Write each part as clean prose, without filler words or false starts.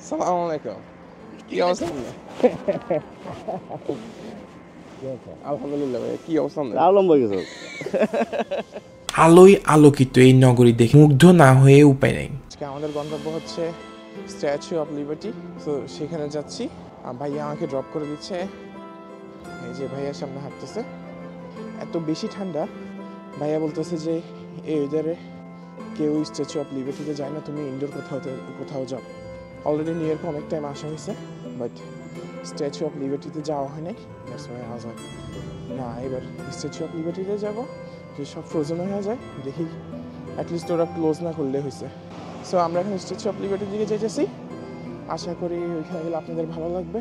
সালাম আলাইকুম। কি অবস্থা আপনার? আলহামদুলিল্লাহ ভাই, কি অবস্থা আপনার? লম্বা কিছু আলোয় আলোকিত এই নগরী দেখে মুগ্ধ না হয়ে উপায় নেই। আজকে আমাদের গন্তব্য হচ্ছে স্ট্যাচু অফ লিবার্টি। তো সেখানে যাচ্ছি। ভাইয়া আমাকে ড্রপ করে দিচ্ছে। এই যে ভাইয়ার সামনে হাঁটতেছে। এত বেশি ঠান্ডা, ভাইয়া বলতেছে যে এই ওয়েদারে কেউ স্ট্যাচু অফ লিবার্টিতে যায় না, তুমি ইনডোর কোথাও যাও। অলরেডি নিউ ইয়র্কে অনেক টাইম আসা হয়েছে, বাট স্ট্যাচু অফ লিবার্টিতে যাওয়া হয় নাই। না, এবার স্ট্যাচু অফ লিবার্টিতে যাবো, যে সব ফ্রোজেন হয়ে যায়, দেখি অ্যাটলিস্ট ওরা ক্লোজ না করলে হয়েছে। সো আমরা এখন স্ট্যাচু অফ লিবার্টির দিকে যাইতেছি। আশা করি ওইখানে গেলে আপনাদের ভালো লাগবে,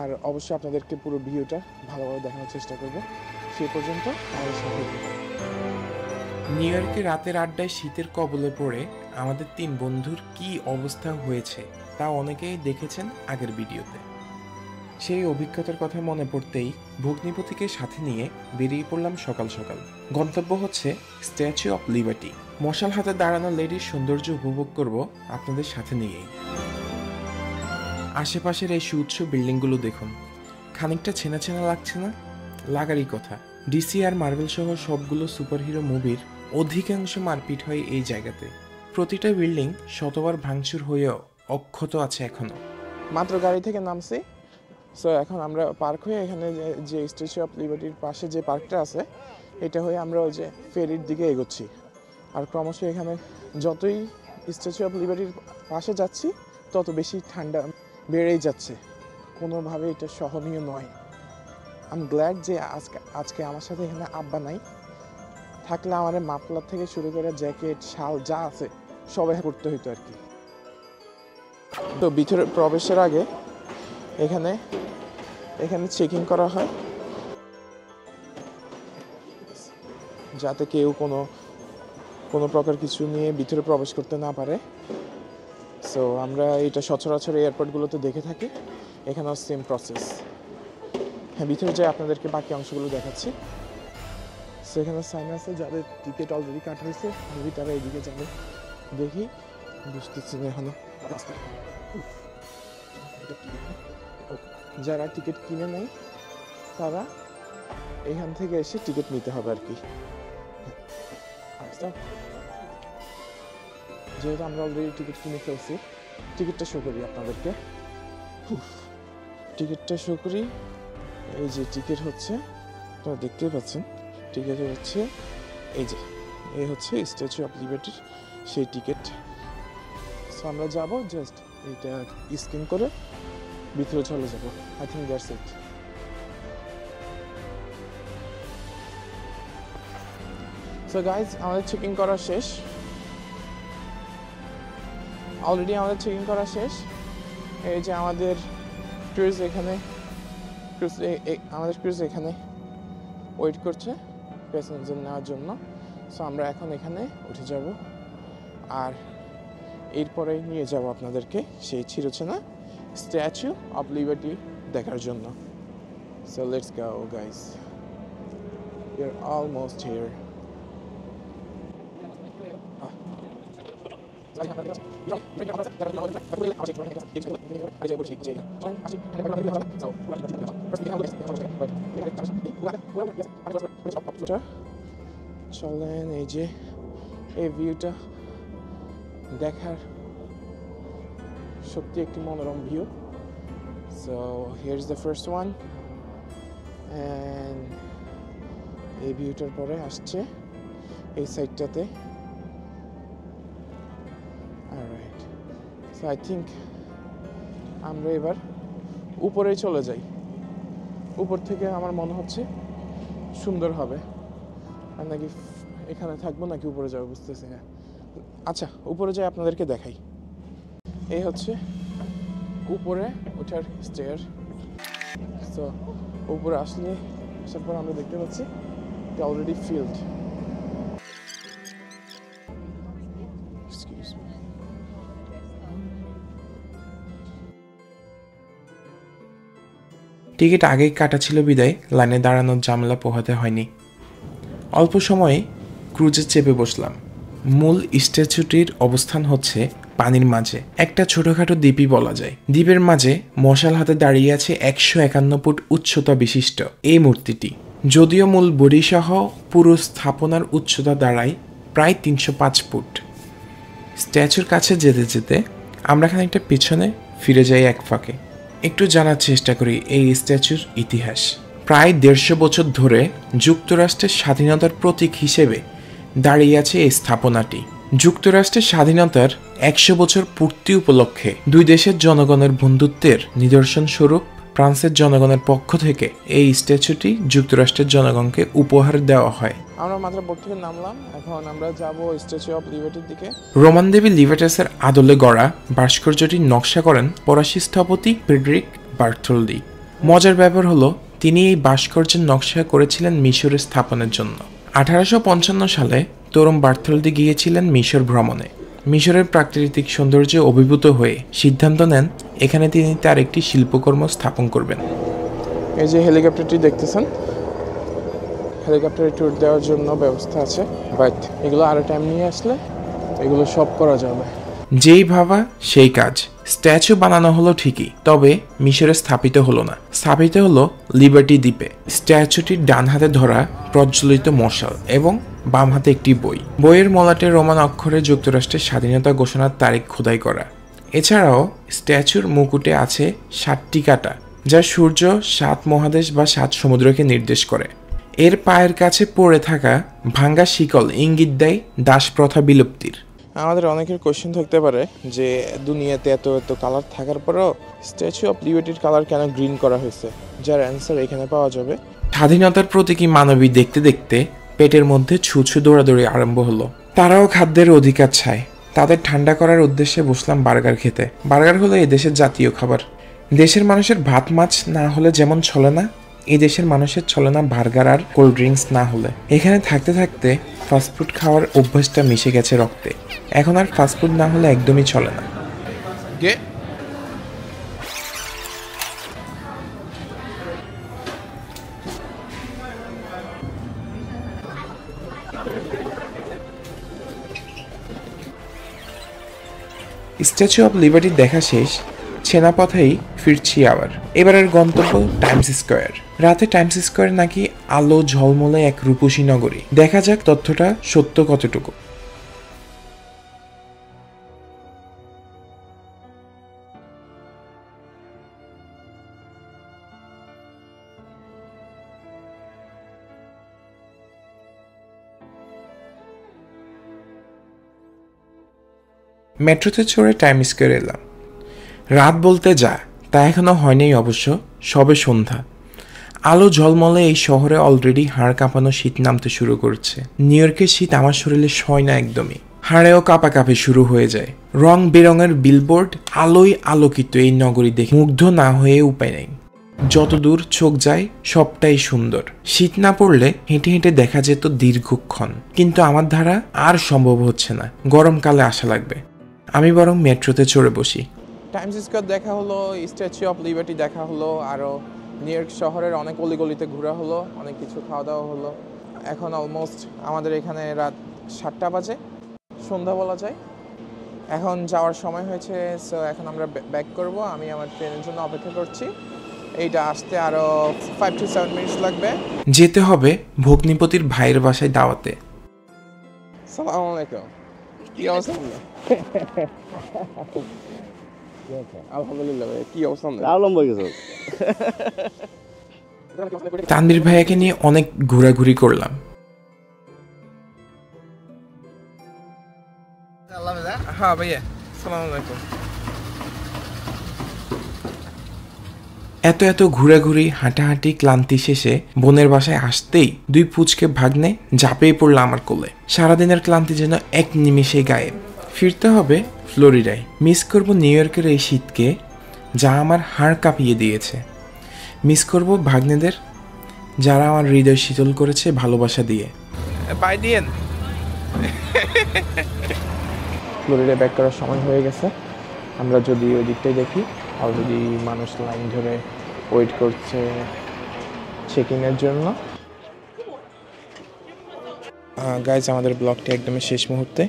আর অবশ্যই আপনাদেরকে পুরো ভিউটা ভালোভাবে দেখানোর চেষ্টা করবো। সেই পর্যন্ত আমাদের সাথে নিউ ইয়র্কে রাতের আড্ডায় শীতের কবলে পড়ে আমাদের 3 বন্ধুর কি অবস্থা হয়েছে তা অনেকেই দেখেছেন আগের ভিডিওতে। সেই অভিজ্ঞতার কথা মনে পড়তেই ভগ্নিপতিকে সাথে নিয়ে বেরিয়ে পড়লাম সকাল সকাল। গন্তব্য হচ্ছে স্ট্যাচু অফ লিবার্টি। মশাল হাতে দাঁড়ানো লেডির সৌন্দর্য উপভোগ করব আপনাদের সাথে নিয়েই। আশেপাশের এই সুউচ্চ বিল্ডিংগুলো দেখুন, খানিকটা ছেনা ছেনা লাগছে না? লাগারই কথা। ডিসি আর মার্বেল সহ সবগুলো সুপারহিরো মুভির অধিকাংশ মারপিট হয় এই জায়গাতে। প্রতিটা বিল্ডিং শতবার ভাঙচুর হয়েও অক্ষত আছে এখনো। মাত্র গাড়ি থেকে নামছি। সো এখন আমরা পার্ক হয়ে এখানে যে স্ট্যাচু অফ লিবার্টির পাশে যে পার্কটা আছে, এটা হয়ে আমরা ওই যে ফেরির দিকে এগোচ্ছি। আর ক্রমশ এখানে যতই স্ট্যাচু অফ লিবার্টির পাশে যাচ্ছি, তত বেশি ঠান্ডা বেড়েই যাচ্ছে। কোনোভাবে এটা সহনীয় নয়। আমি গ্ল্যাড যে আজকে আমার সাথে এখানে আব্বা নাই। থাকলে আমার মাফলার থেকে শুরু করে জ্যাকেট, শাল যা আছে সবাই করতে হইতো আর কি। তো ভিতরে প্রবেশের আগে এখানে চেকিং করা হয়, যাতে কেউ কোনো প্রকার কিছু নিয়ে ভিতরে প্রবেশ করতে না পারে। সো আমরা এটা সচরাচর এয়ারপোর্টগুলোতে দেখে থাকি, এখানেও সেম প্রসেস। হ্যাঁ, ভিতরে যাই আপনাদেরকে বাকি অংশগুলো দেখাচ্ছি। সো এখানে সাইন আছে, যাদের টিকিট অলরেডি কাটা হয়েছে মেবি তারা এইদিকে যাবে। দেখি, বুঝতেছি না এখনো। যারা টিকিট কিনে নেয় তারা এখান থেকে এসে টিকিট নিতে হবে আর কি। যেহেতু আমরা অলরেডি টিকিট কিনে ফেলছি, টিকিটটা শো করি আপনাদেরকে। টিকিটটা শো করি। এই যে টিকিট হচ্ছে, আপনারা দেখতেই পাচ্ছেন, টিকিট হচ্ছে এই হচ্ছে স্ট্যাচু অফ লিবার্টির সেই টিকিট। সো আমরা যাবো, জাস্ট এইটা স্ক্যান করে ভিতরে চলে যাব। I think that's it. So guys, আমাদের চেকিং করা শেষ। অলরেডি আমাদের চেকিং করা শেষ। এই যে আমাদের ক্রুজ এখানে ওয়েট করছে প্যাসেঞ্জার নেওয়ার জন্য। সো আমরা এখন এখানে উঠে যাব, আর এরপরে নিয়ে যাব আপনাদেরকে সেই চিরচেনা স্ট্যাচু অফ লিবার্টি দেখার জন্য। So let's go guys, we are almost here. চলেন, এই যে এই ভিউটা দেখার সত্যি একটি মনোরম view. So here is the first one, and এই ভিউটার পরে আসছে এই সাইডটাতে। অলরাইট, সো আই থিঙ্ক আমরা এবার উপরে চলে যাই। উপর থেকে আমার মনে হচ্ছে সুন্দর হবে। আর নাকি এখানে থাকবো নাকি উপরে যাবো বুঝতেছি না। আচ্ছা, উপরে যাই, আপনাদেরকে দেখাই। এই হচ্ছে উপরে ওঠার স্টেয়ার। সো উপরে আসার পর আমরা দেখতে পাচ্ছি এটা অলরেডি ফিল্ড। টিকিট আগেই কাটা ছিল বিদায় লাইনে দাঁড়ানোর ঝামেলা পোহাতে হয়নি। অল্প সময়ে ক্রুজে চেপে বসলাম। মূল স্ট্যাচুটির অবস্থান হচ্ছে পানির মাঝে, একটা ছোটখাটো দ্বীপই বলা যায়। দ্বীপের মাঝে মশাল হাতে দাঁড়িয়ে আছে 151 ফুট উচ্চতা বিশিষ্ট এই মূর্তিটি। যদিও মূল বডি সহ পুরো স্থাপনার উচ্চতা দাঁড়ায় প্রায় 305 ফুট। স্ট্যাচুর কাছে যেতে যেতে আমরা খানিকটা পিছনে ফিরে যাই এক ফাঁকে, একটু জানার চেষ্টা করি এই স্ট্যাচুর ইতিহাস। প্রায় 150 বছর ধরে যুক্তরাষ্ট্রের স্বাধীনতার প্রতীক হিসেবে দাঁড়িয়ে আছে এই স্থাপনাটি। যুক্তরাষ্ট্রের স্বাধীনতার 100 বছর পূর্তি উপলক্ষে দুই দেশের জনগণের বন্ধুত্বের নিদর্শন স্বরূপ ফ্রান্সের জনগণের পক্ষ থেকে এই স্ট্যাচুটি যুক্তরাষ্ট্রের জনগণকে উপহার দেওয়া হয়। আমরা মাত্র বোট থেকে নামলাম, এখন আমরা যাব স্ট্যাচু অফ লিবার্টির দিকে। রোমান দেবী লিবার্টাসের আদলে গড়া ভাস্কর্যটির নকশা করেন ফরাসি স্থপতি ফ্রেডরিক বার্থোলদি। মজার ব্যাপার হলো তিনি এই ভাস্কর্যের নকশা করেছিলেন মিশরের স্থাপনের জন্য। 1855 সালে তরুণ বার্থোলদি গিয়েছিলেন মিশর ভ্রমণে। মিশরের প্রাকৃতিক সৌন্দর্যে অভিভূত হয়ে সিদ্ধান্ত নেন এখানে তিনি তার একটি শিল্পকর্ম স্থাপন করবেন। এই যে হেলিকপ্টারটি দেখতেছেন, হেলিকপ্টারে ট্যুর দেওয়ার জন্য ব্যবস্থা আছে, বাট এগুলো আরও টাইম নিয়ে আসলে এগুলো সব করা যাবে। যেই ভাবা সেই কাজ। স্ট্যাচু বানানো হলো ঠিকই, তবে মিশরে স্থাপিত হলো না, স্থাপিত হলো লিবার্টি দ্বীপে। স্ট্যাচুটির ডান হাতে ধরা প্রজ্বলিত মশাল এবং বাম হাতে একটি বই। বইয়ের মলাটে রোমান অক্ষরে যুক্তরাষ্ট্রের স্বাধীনতা ঘোষণার তারিখ খোদাই করা। এছাড়াও স্ট্যাচুর মুকুটে আছে 7টি কাঁটা, যা সূর্য 7 মহাদেশ বা 7 সমুদ্রকে নির্দেশ করে। এর পায়ের কাছে পড়ে থাকা ভাঙ্গা শিকল ইঙ্গিত দেয় দাস প্রথা বিলুপ্তির। আমাদের অনেকের কোশ্চেন থাকতে পারে যে দুনিয়াতে এত এত কালার থাকার পরেও স্ট্যাচু অফ লিবার্টির কালার কেন গ্রিন করা হয়েছে, যার অ্যান্সার এখানে পাওয়া যাবে। স্বাধীনতার প্রতীকী মানবী দেখতে দেখতে পেটের মধ্যে ছুঁছু দৌড়াদৌড়ি আরম্ভ হলো। তারাও খাদ্যের অধিকার চায়। তাদের ঠান্ডা করার উদ্দেশ্যে বসলাম বার্গার খেতে। বার্গার হলো এই দেশের জাতীয় খাবার। দেশের মানুষের ভাত মাছ না হলে যেমন চলে না, এই দেশের মানুষের চলে না বার্গার আর কোল্ড ড্রিঙ্কস না হলে। এখানে থাকতে থাকতে ফাস্টফুড খাওয়ার অভ্যাসটা মিশে গেছে রক্তে। এখন আর ফাস্টফুড না হলে একদমই চলে না। স্ট্যাচু অফ লিবার্টি দেখা শেষ, ছেনাপথেই ফিরছি আবার। এবারের গন্তব্য টাইমস স্কোয়ার। রাতে টাইমস স্কোয়ার নাকি আলো ঝলমলে এক রূপসী নগরী। দেখা যাক তথ্যটা সত্য কতটুকু। মেট্রোতে চড়ে টাইম স্কোয়ার এলাম। রাত বলতে যা তা এখনো হয়নি অবশ্য, সবে সন্ধ্যা। আলো ঝলমলে এই শহরে অলরেডি হাড় কাঁপানো শীত নামতে শুরু করছে। নিউ ইয়র্কের শীত আমার শরীরে সয় না একদমই, হাড়েও কাঁপাকাঁপি শুরু হয়ে যায়। রং বেরঙের বিলবোর্ড, আলোয় আলোকিত এই নগরী দেখে মুগ্ধ না হয়ে উপায় নেই। যতদূর চোখ যায় সবটাই সুন্দর। শীত না পড়লে হেঁটে হেঁটে দেখা যেত দীর্ঘক্ষণ, কিন্তু আমার দ্বারা আর সম্ভব হচ্ছে না। গরমকালে আসা লাগবে। আমি বরং মেট্রোতে চড়ে বসি। টাইমস স্কোয়ার দেখা হলো, স্ট্যাচু অফ লিবার্টি দেখা হলো, আরও নিউ ইয়র্ক শহরের অনেক অলিগলিতে ঘোরা হলো, অনেক কিছু খাওয়া দাওয়া হলো। এখন অলমোস্ট আমাদের এখানে রাত 7টা বাজে, সন্ধ্যা বলা যায়। এখন যাওয়ার সময় হয়েছে, সো এখন আমরা ব্যাক করব। আমি আমার ট্রেনের জন্য অপেক্ষা করছি। এইটা আসতে আরও 5 to 7 মিনিটস লাগবে। যেতে হবে ভগ্নিপতির ভাইয়ের বাসায় দাওয়াতে। সালাম আলাইকুম। কি অবস্থা? আলহামদুলিল্লাহ ভাই, কি অবস্থা? তানভীর ভাইয়াকে নিয়ে অনেক ঘোরাঘুরি করলাম। হ্যাঁ ভাইয়া, সালাম আলাইকুম। এত এত ঘোরাঘুরি হাঁটাহাঁটি ক্লান্তি শেষে বোনের বাসায় আসতেই দুই পুচকে ভাগ্নে ঝাঁপিয়ে পড়লো আমার কোলে। সারাদিনের ক্লান্তি যেন এক নিমিষে গায়েব। ফিরতে হবে ফ্লোরিডায়। মিস করব নিউ ইয়র্কের এই শীতকে, যা আমার হাড় কাঁপিয়ে দিয়েছে। মিস করব ভাগ্নেদের, যারা আমার হৃদয় শীতল করেছে ভালোবাসা দিয়ে। বাই দিয়েন। ফ্লোরিডা ব্যাক করার সময় হয়ে গেছে। আমরা যদি ওই দিকটাই দেখি, অলরেডি মানুষ লাইন ধরে ওয়েট করছে চেক ইনের জন্য। গাইজ, আমাদের ব্লগটি একদমই শেষ মুহূর্তে।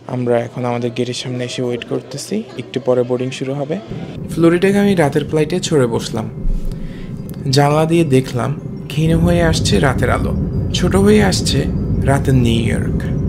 আমরা এখন আমাদের গেটের সামনে এসে ওয়েট করতেছি, একটু পরে বোর্ডিং শুরু হবে। ফ্লোরিডাগামী রাতের ফ্লাইটে চড়ে বসলাম। জানলা দিয়ে দেখলাম ক্ষীণ হয়ে আসছে রাতের আলো, ছোট হয়ে আসছে রাতের নিউ ইয়র্ক।